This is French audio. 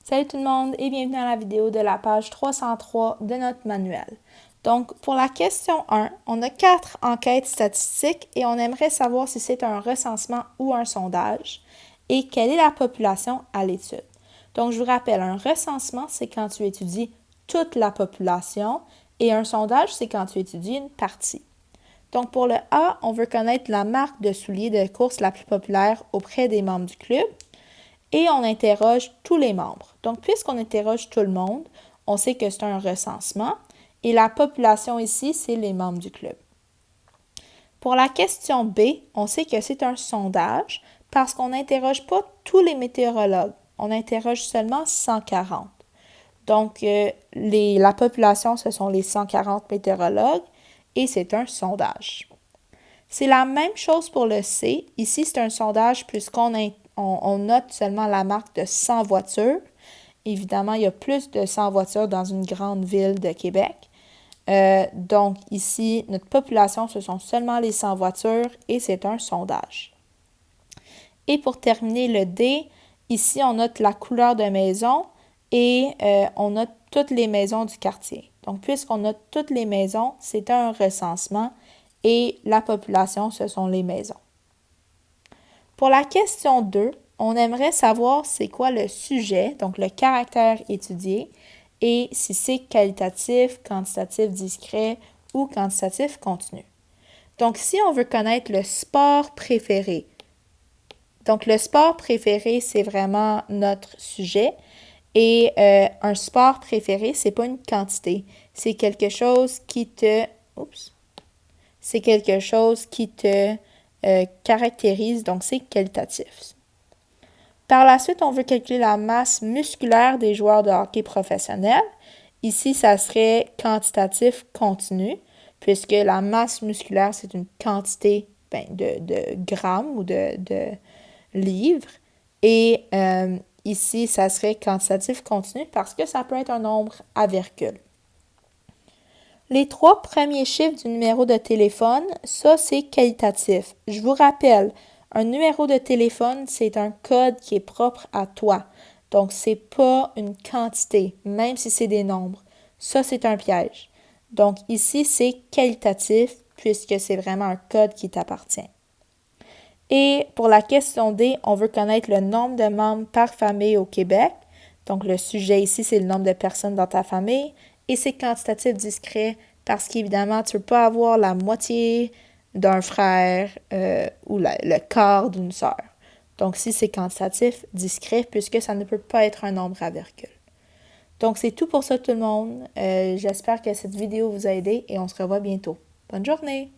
Salut tout le monde et bienvenue à la vidéo de la page 303 de notre manuel. Donc, pour la question 1, on a 4 enquêtes statistiques et on aimerait savoir si c'est un recensement ou un sondage et quelle est la population à l'étude. Donc, je vous rappelle, un recensement, c'est quand tu étudies toute la population et un sondage, c'est quand tu étudies une partie. Donc, pour le A, on veut connaître la marque de souliers de course la plus populaire auprès des membres du club. Et on interroge tous les membres. Donc, puisqu'on interroge tout le monde, on sait que c'est un recensement et la population ici, c'est les membres du club. Pour la question B, on sait que c'est un sondage parce qu'on n'interroge pas tous les météorologues. On interroge seulement 140. Donc, la population, ce sont les 140 météorologues et c'est un sondage. C'est la même chose pour le C. Ici, c'est un sondage puisqu'on note seulement la marque de 100 voitures. Évidemment, il y a plus de 100 voitures dans une grande ville de Québec. Donc ici, notre population, ce sont seulement les 100 voitures et c'est un sondage. Et pour terminer le D, ici, on note la couleur de maison et on note toutes les maisons du quartier. Donc, puisqu'on note toutes les maisons, c'est un recensement et la population, ce sont les maisons. Pour la question 2, on aimerait savoir c'est quoi le sujet, donc le caractère étudié, et si c'est qualitatif, quantitatif discret ou quantitatif continu. Donc, si on veut connaître le sport préféré, donc le sport préféré, c'est vraiment notre sujet. Et un sport préféré, c'est pas une quantité, c'est quelque chose qui te caractérise, donc c'est qualitatif. Par la suite, on veut calculer la masse musculaire des joueurs de hockey professionnels. Ici, ça serait quantitatif continu, puisque la masse musculaire, c'est une quantité de grammes ou de livres. Et ici, ça serait quantitatif continu parce que ça peut être un nombre à virgule. Les 3 premiers chiffres du numéro de téléphone, ça, c'est qualitatif. Je vous rappelle, un numéro de téléphone, c'est un code qui est propre à toi. Donc, c'est pas une quantité, même si c'est des nombres. Ça, c'est un piège. Donc, ici, c'est qualitatif puisque c'est vraiment un code qui t'appartient. Et pour la question D, on veut connaître le nombre de membres par famille au Québec. Donc, le sujet ici, c'est le nombre de personnes dans ta famille. Et c'est quantitatif discret parce qu'évidemment, tu ne peux pas avoir la moitié d'un frère ou le quart d'une sœur. Donc, si c'est quantitatif discret, puisque ça ne peut pas être un nombre à virgule. Donc, c'est tout pour ça tout le monde. J'espère que cette vidéo vous a aidé et on se revoit bientôt. Bonne journée!